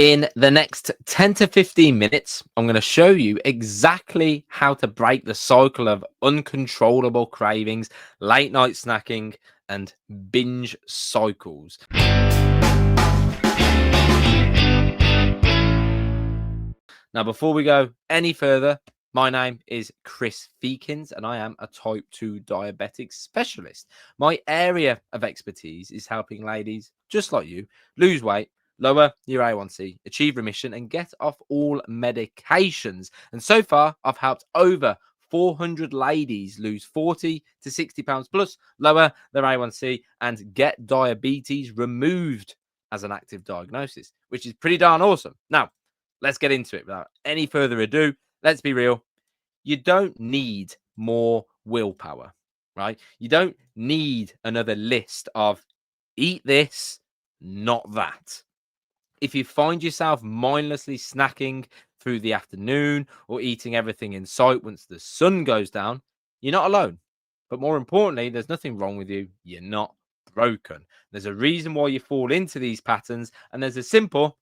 In the next 10 to 15 minutes, I'm going to show you exactly how to break the cycle of uncontrollable cravings, late night snacking, and binge cycles. Now, before we go any further, my name is Chris Feekins, and I am a type 2 diabetic specialist. My area of expertise is helping ladies just like you lose weight, lower your A1C, achieve remission, and get off all medications. And so far, I've helped over 400 ladies lose 40 to 60 pounds plus, lower their A1C, and get diabetes removed as an active diagnosis, which is pretty darn awesome. Now, let's get into it without any further ado. Let's be real. You don't need more willpower, right? You don't need another list of eat this, not that. If you find yourself mindlessly snacking through the afternoon or eating everything in sight once the sun goes down, you're not alone. But more importantly, there's nothing wrong with you. You're not broken. There's a reason why you fall into these patterns, and there's a simple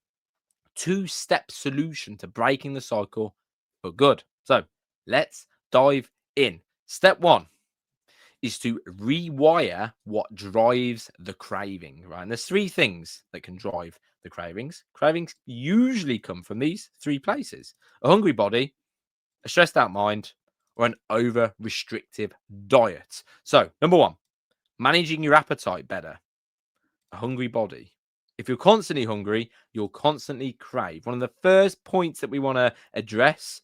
two-step solution to breaking the cycle for good. So let's dive in. Step one is to rewire what drives the craving, right? And there's three things that can drive the cravings. Cravings usually come from these three places: a hungry body, a stressed out mind, or an over restrictive diet. So, number one, managing your appetite better. A hungry body. If you're constantly hungry, you'll constantly crave. One of the first points that we want to address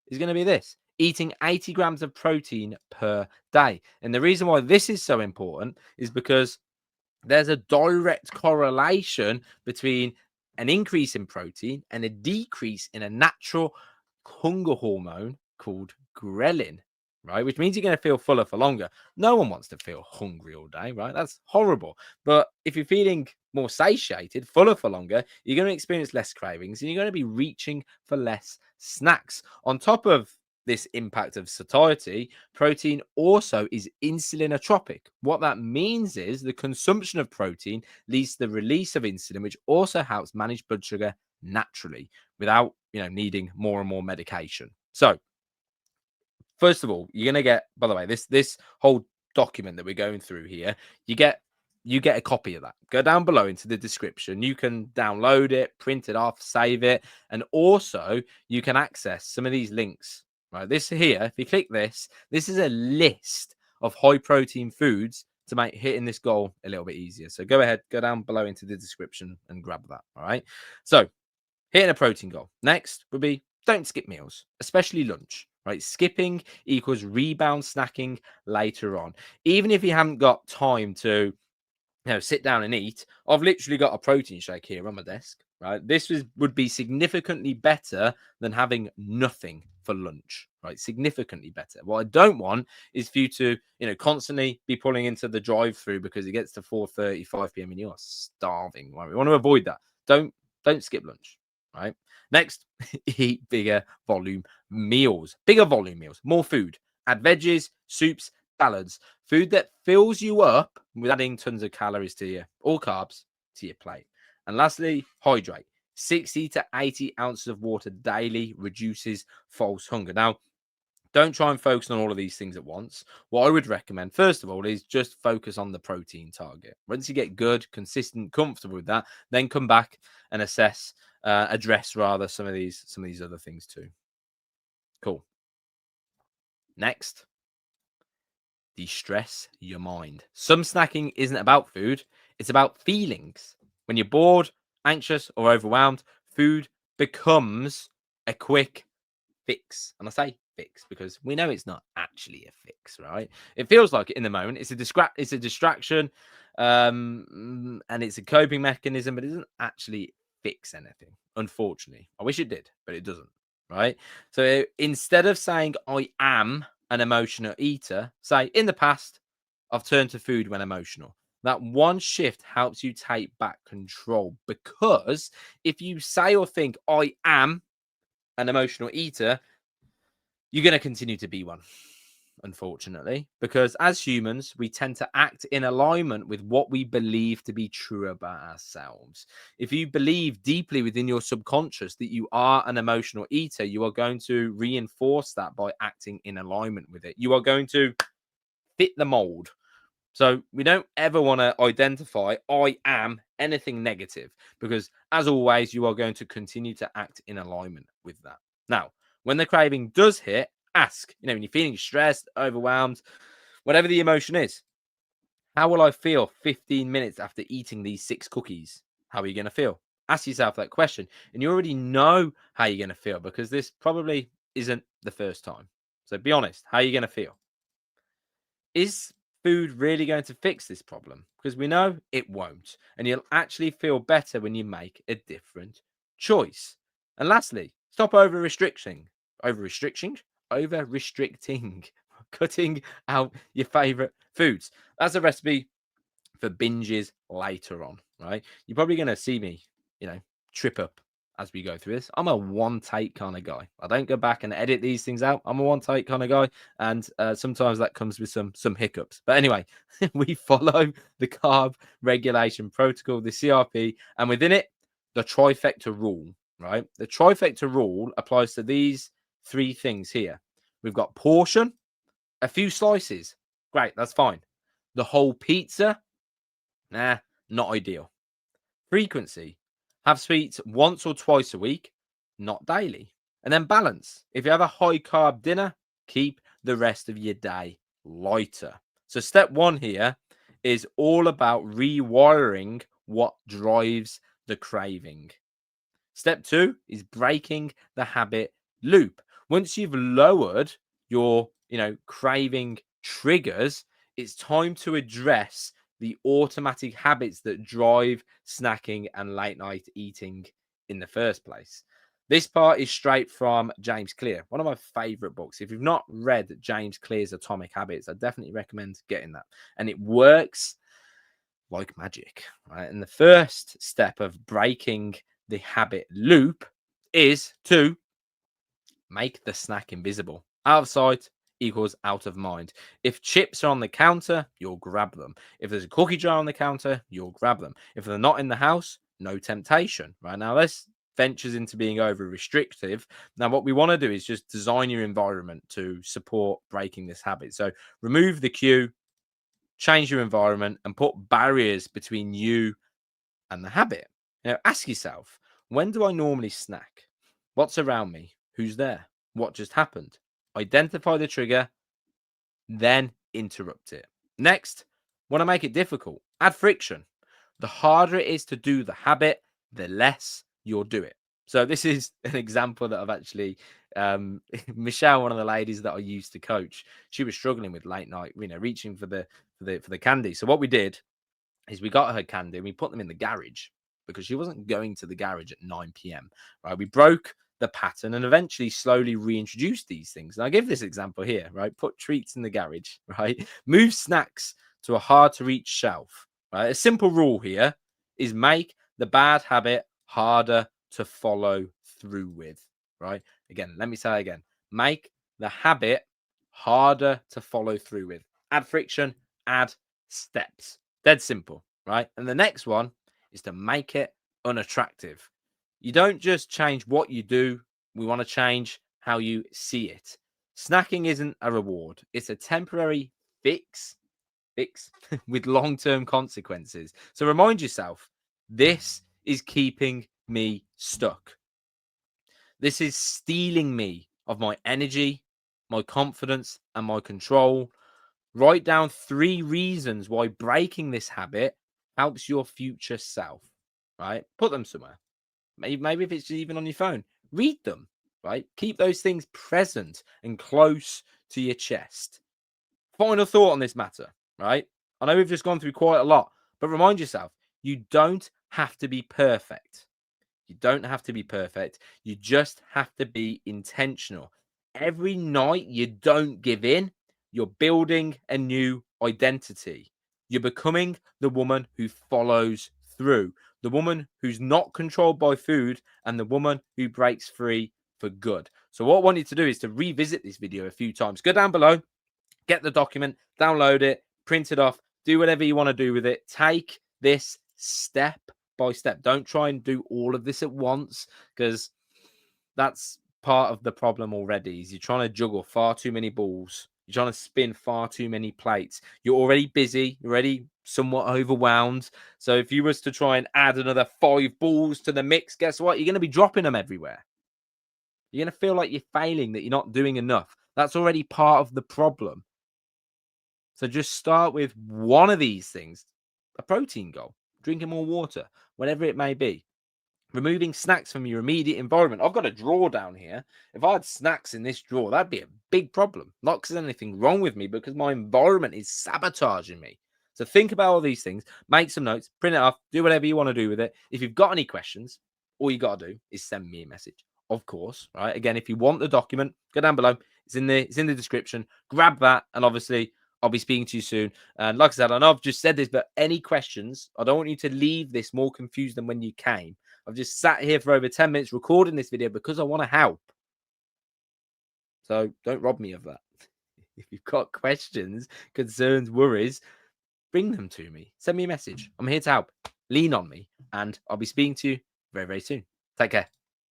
is going to be this: eating 80 grams of protein per day. And the reason why this is so important is because there's a direct correlation between an increase in protein and a decrease in a natural hunger hormone called ghrelin, right? Which means you're going to feel fuller for longer. No one wants to feel hungry all day, right? That's horrible. But if you're feeling more satiated, fuller for longer, you're going to experience less cravings and you're going to be reaching for less snacks. On top of this impact of satiety, protein also is insulinotropic. What that means is the consumption of protein leads to the release of insulin, which also helps manage blood sugar naturally without needing more and more medication. So first of all, you're going to get, by the way, this whole document that we're going through here, you get a copy of that. Go down below into the description. You can download it, print it off, save it, and also you can access some of these links. Right, this here, if you click this is a list of high protein foods to make hitting this goal a little bit easier. So go ahead, go down below into the description and grab that. All right. So hitting a protein goal. Next would be don't skip meals, especially lunch. Right, skipping equals rebound snacking later on. Even if you haven't got time to sit down and eat, I've literally got a protein shake here on my desk, right? This would be significantly better than having nothing for lunch, right? Significantly better. What I don't want is for you to, constantly be pulling into the drive-through because it gets to 4:30, 5 p.m. and you're starving, right? We want to avoid that. Don't skip lunch, right? Next, eat bigger volume meals, more food. Add veggies, soups, salads, food that fills you up with adding tons of calories to you, or carbs to your plate. And lastly, hydrate. 60 to 80 ounces of water daily reduces false hunger. Now, don't try and focus on all of these things at once. What I would recommend, first of all, is just focus on the protein target. Once you get good, consistent, comfortable with that, then come back and address rather some of these other things too. Cool. Next, de-stress your mind. Some snacking isn't about food, it's about feelings. When you're bored, anxious, or overwhelmed, food becomes a quick fix. And I say fix because we know it's not actually a fix, right? It feels like it in the moment. It's a distraction, and it's a coping mechanism, but it doesn't actually fix anything. Unfortunately, I wish it did, but it doesn't. Right? So instead of saying I am an emotional eater, say in the past I've turned to food when emotional. That one shift helps you take back control, because if you say or think I am an emotional eater, you're going to continue to be one. unfortunately, because as humans, we tend to act in alignment with what we believe to be true about ourselves. If you believe deeply within your subconscious that you are an emotional eater, you are going to reinforce that by acting in alignment with it. You are going to fit the mold. So we don't ever want to identify I am anything negative, because as always, you are going to continue to act in alignment with that. Now, when the craving does hit, ask, when you're feeling stressed, overwhelmed, whatever the emotion is, how will I feel 15 minutes after eating these 6 cookies? How are you going to feel? Ask yourself that question. And you already know how you're going to feel, because this probably isn't the first time. So be honest, how are you going to feel? Is food really going to fix this problem? Because we know it won't. And you'll actually feel better when you make a different choice. And lastly, stop over restricting, over restricting, cutting out your favorite foods. That's a recipe for binges later on, right? You're probably going to see me, you know, trip up as we go through this. I'm a one take kind of guy. I don't go back and edit these things out. I'm a one take kind of guy, and sometimes that comes with some hiccups. But anyway, we follow the carb regulation protocol, the CRP, and within it, the trifecta rule. Right, the trifecta rule applies to these 3 things here. We've got portion, a few slices. Great, that's fine. The whole pizza, nah, not ideal. Frequency, have sweets once or twice a week, not daily. And then balance. If you have a high carb dinner, keep the rest of your day lighter. So, step 1 here is all about rewiring what drives the craving. Step 2 is breaking the habit loop. Once you've lowered your, craving triggers, it's time to address the automatic habits that drive snacking and late night eating in the first place. This part is straight from James Clear, one of my favorite books. If you've not read James Clear's Atomic Habits, I definitely recommend getting that. And it works like magic, right? And the first step of breaking the habit loop is to make the snack invisible. Out of sight equals out of mind. If chips are on the counter, you'll grab them. If there's a cookie jar on the counter, you'll grab them. If they're not in the house, no temptation. Right now, this ventures into being over restrictive. Now, what we want to do is just design your environment to support breaking this habit. So remove the cue, change your environment, and put barriers between you and the habit. Ask yourself, when do I normally snack? What's around me? Who's there? What just happened? Identify the trigger, then interrupt it. Next, want to make it difficult? Add friction. The harder it is to do the habit, the less you'll do it. So this is an example that I've actually, Michelle, one of the ladies that I used to coach, she was struggling with late night, reaching for the candy. So what we did is we got her candy and we put them in the garage, because she wasn't going to the garage at 9 p.m. Right? We broke the pattern and eventually slowly reintroduced these things. And I give this example here, right? Put treats in the garage, right? Move snacks to a hard to reach shelf, right? A simple rule here is make the bad habit harder to follow through with, right? Again, let me say again, make the habit harder to follow through with. Add friction, add steps. Dead simple, right? And the next one is to make it unattractive. You don't just change what you do, we want to change how you see it. Snacking isn't a reward, it's a temporary fix with long-term consequences. So remind yourself, this is keeping me stuck. This is stealing me of my energy, my confidence, and my control. Write down 3 reasons why breaking this habit helps your future self, right? Put them somewhere. Maybe if it's even on your phone, read them, right? Keep those things present and close to your chest. Final thought on this matter, right? I know we've just gone through quite a lot, but remind yourself, you don't have to be perfect. You don't have to be perfect. You just have to be intentional. Every night you don't give in, you're building a new identity. You're becoming the woman who follows through, the woman who's not controlled by food, and the woman who breaks free for good. So what I want you to do is to revisit this video a few times. Go down below, get the document, download it, print it off, do whatever you want to do with it. Take this step by step. Don't try and do all of this at once, because that's part of the problem already. Is you're trying to juggle far too many balls. You're trying to spin far too many plates. You're already busy. You're already somewhat overwhelmed. So if you was to try and add another 5 balls to the mix, guess what? You're going to be dropping them everywhere. You're going to feel like you're failing, that you're not doing enough. That's already part of the problem. So just start with one of these things, a protein goal, drinking more water, whatever it may be. Removing snacks from your immediate environment. I've got a drawer down here. If I had snacks in this drawer, that'd be a big problem. Not because there's anything wrong with me, because my environment is sabotaging me. So think about all these things, make some notes, print it off, do whatever you want to do with it. If you've got any questions, all you got to do is send me a message. Of course, right? Again, if you want the document, go down below. It's in the description. Grab that, and obviously I'll be speaking to you soon. And like I said, I know I've just said this, but any questions, I don't want you to leave this more confused than when you came. I've just sat here for over 10 minutes recording this video because I want to help. So don't rob me of that. If you've got questions, concerns, worries, bring them to me. Send me a message. I'm here to help. Lean on me, and I'll be speaking to you very, very soon. Take care.